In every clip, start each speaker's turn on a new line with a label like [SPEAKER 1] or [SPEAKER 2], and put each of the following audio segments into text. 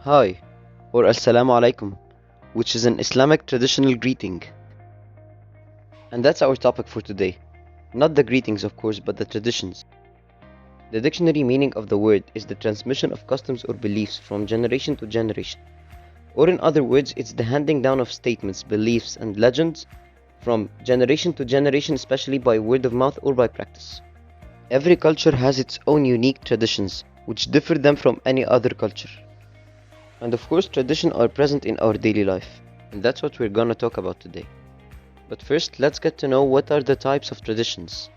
[SPEAKER 1] Hi, or Assalamu alaikum, which is an Islamic traditional greeting. And that's our topic for today. Not the greetings, of course, but the traditions. The dictionary meaning of the word is the transmission of customs or beliefs from generation to generation. Or, in other words, it's the handing down of statements, beliefs, and legends from generation to generation, especially by word of mouth or by practice. Every culture has its own unique traditions, which differ them from any other culture. And of course, traditions are present in our daily life, and that's what we're gonna talk about today. But first, let's get to know what are the types of traditions.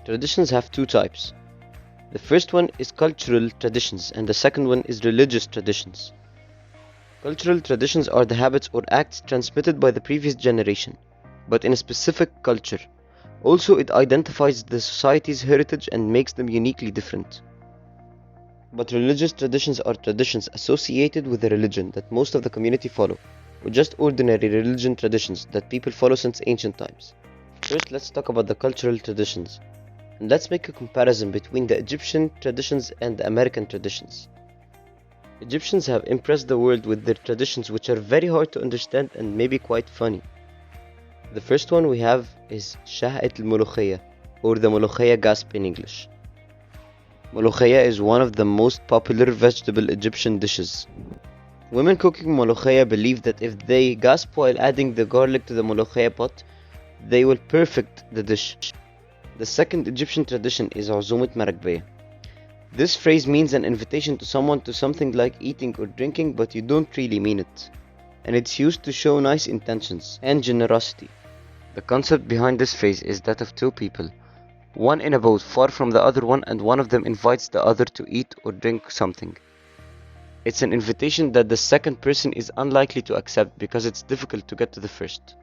[SPEAKER 1] Traditions have two types. The first one is cultural traditions, and the second one is religious traditions. Cultural traditions are the habits or acts transmitted by the previous generation, but in a specific culture. Also, it identifies the society's heritage and makes them uniquely different. But religious traditions are traditions associated with a religion that most of the community follow, or just ordinary religion traditions that people follow since ancient times. First, let's talk about the cultural traditions, and let's make a comparison between the Egyptian traditions and the American traditions. Egyptians have impressed the world with their traditions, which are very hard to understand and maybe quite funny. The first one we have is Shah'at al-Mulukhiyya, or the Mulukhiyya gasp in English. Molokhaya is one of the most popular vegetable Egyptian dishes. Women cooking molokhaya believe that if they gasp while adding the garlic to the molokhaya pot, they will perfect the dish. The second Egyptian tradition is Azumat Marakbaya. This phrase means an invitation to someone to something like eating or drinking, but you don't really mean it. And it's used to show nice intentions and generosity. The concept behind this phrase is that of two people, one in a boat far from the other one, and one of them invites the other to eat or drink something. It's an invitation that the second person is unlikely to accept because it's difficult to get to the first.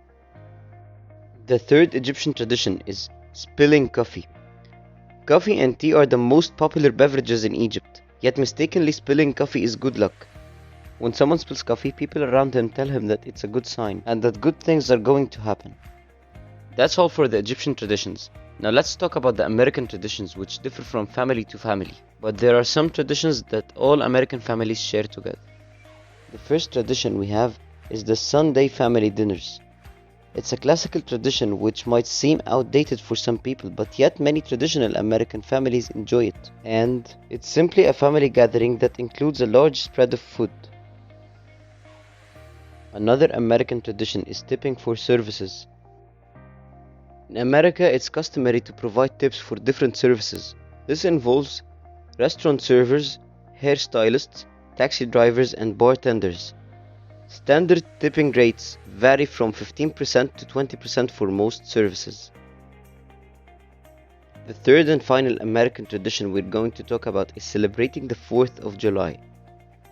[SPEAKER 1] The third Egyptian tradition is spilling coffee. Coffee and tea are the most popular beverages in Egypt, yet mistakenly spilling coffee is good luck. When someone spills coffee, people around him tell him that it's a good sign and that good things are going to happen. That's all for the Egyptian traditions. Now let's talk about the American traditions, which differ from family to family, but there are some traditions that all American families share together. The first tradition we have is the Sunday family dinners. It's a classical tradition which might seem outdated for some people, but yet many traditional American families enjoy it. And it's simply a family gathering that includes a large spread of food. Another American tradition is tipping for services. In America, it's customary to provide tips for different services. This involves restaurant servers, hairstylists, taxi drivers, and bartenders. Standard tipping rates vary from 15% to 20% for most services. The third and final American tradition we're going to talk about is celebrating the 4th of July.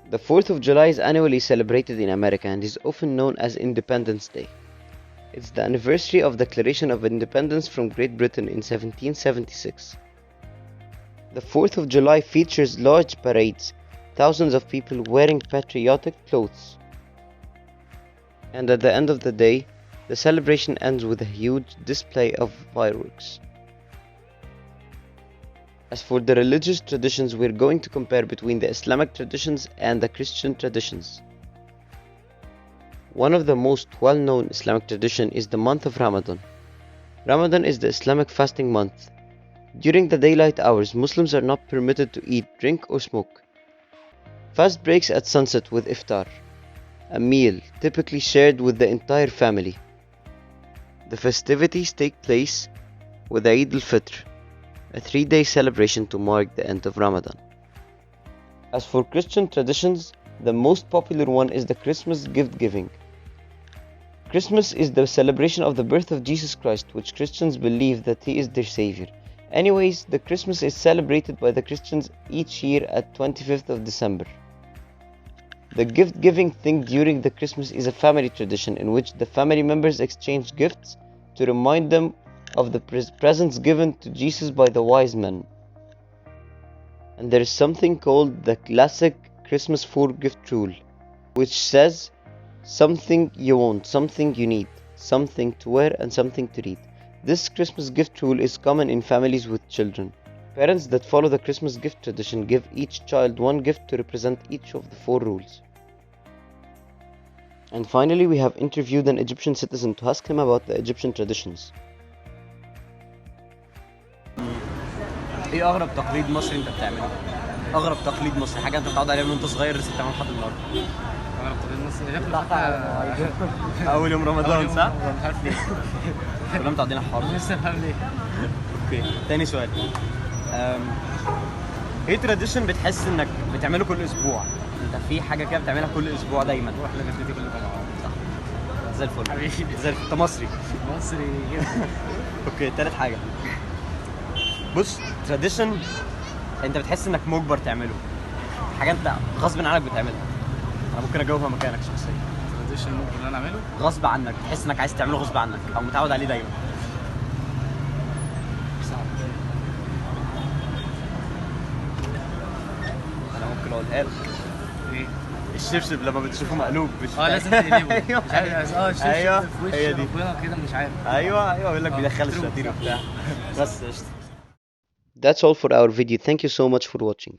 [SPEAKER 1] The 4th of July is annually celebrated in America and is often known as Independence Day. It's the anniversary of the Declaration of Independence from Great Britain in 1776. The 4th of July features large parades, thousands of people wearing patriotic clothes. And at the end of the day, the celebration ends with a huge display of fireworks. As for the religious traditions, we're going to compare between the Islamic traditions and the Christian traditions. One of the most well-known Islamic tradition is the month of Ramadan. Ramadan is the Islamic fasting month. During the daylight hours, Muslims are not permitted to eat, drink or smoke. Fast breaks at sunset with iftar, a meal typically shared with the entire family. The festivities take place with Eid al-Fitr, a 3-day celebration to mark the end of Ramadan. As for Christian traditions, the most popular one is the Christmas gift giving. Christmas is the celebration of the birth of Jesus Christ, which Christians believe that he is their savior. Anyways, the Christmas is celebrated by the Christians each year at 25th of December. The gift giving thing during the Christmas is a family tradition in which the family members exchange gifts to remind them of the presents given to Jesus by the wise men. And there is something called the classic Christmas 4 gift rule, which says something you want, something you need, something to wear and something to read. This Christmas gift rule is common in families with children. Parents that follow the Christmas gift tradition give each child one gift to represent each of the 4 rules. And finally, we have interviewed an Egyptian citizen to ask him about the Egyptian traditions.
[SPEAKER 2] ايه اغرب تقليد مصري انت بتعمله؟ اغرب تقليد مصري، حاجه انت متعود عليها من وانت صغير لسه بتعملها لحد النهارده.
[SPEAKER 3] اغرب تقليد مصري ناكل
[SPEAKER 2] اول يوم رمضان صح؟
[SPEAKER 3] مش عارف ليه.
[SPEAKER 2] كلنا متعودين على الحوار ده.
[SPEAKER 3] لسه فاهم ليه.
[SPEAKER 2] اوكي تاني سؤال. ايه تراديشن بتحس انك بتعمله كل اسبوع؟ انت في حاجه كده بتعملها كل اسبوع دايما.
[SPEAKER 3] روح لجدتي كل جمعه.
[SPEAKER 2] صح زي الفل.
[SPEAKER 3] حبيبي.
[SPEAKER 2] زي الفل. انت مصري.
[SPEAKER 3] مصري جدا.
[SPEAKER 2] اوكي تالت حاجه. بص تراديشن انت بتحس انك مجبر تعمله، حاجه انت غصب عنك بتعملها. انا ممكن اجاوبها مكانك شخصيا.
[SPEAKER 3] تراديشن ممكن ان انا اعمله
[SPEAKER 2] غصب عنك، تحس انك عايز تعمله غصب عنك او متعود عليه دايما.
[SPEAKER 3] صعب.
[SPEAKER 2] انا ممكن اقولها لك.
[SPEAKER 3] ايه؟
[SPEAKER 2] الشبشب لما بتشوفه مقلوب
[SPEAKER 3] لازم تقلبه.
[SPEAKER 2] ايوه
[SPEAKER 3] مش عارف الشبشب
[SPEAKER 2] ايوه
[SPEAKER 3] في وش
[SPEAKER 2] هي دي.
[SPEAKER 3] ربنا كده مش عارف.
[SPEAKER 2] ايوه يقول لك بيدخل
[SPEAKER 3] تروح.
[SPEAKER 2] الشياطين وبتاع. بس قشطه.
[SPEAKER 1] That's all for our video. Thank you so much for watching.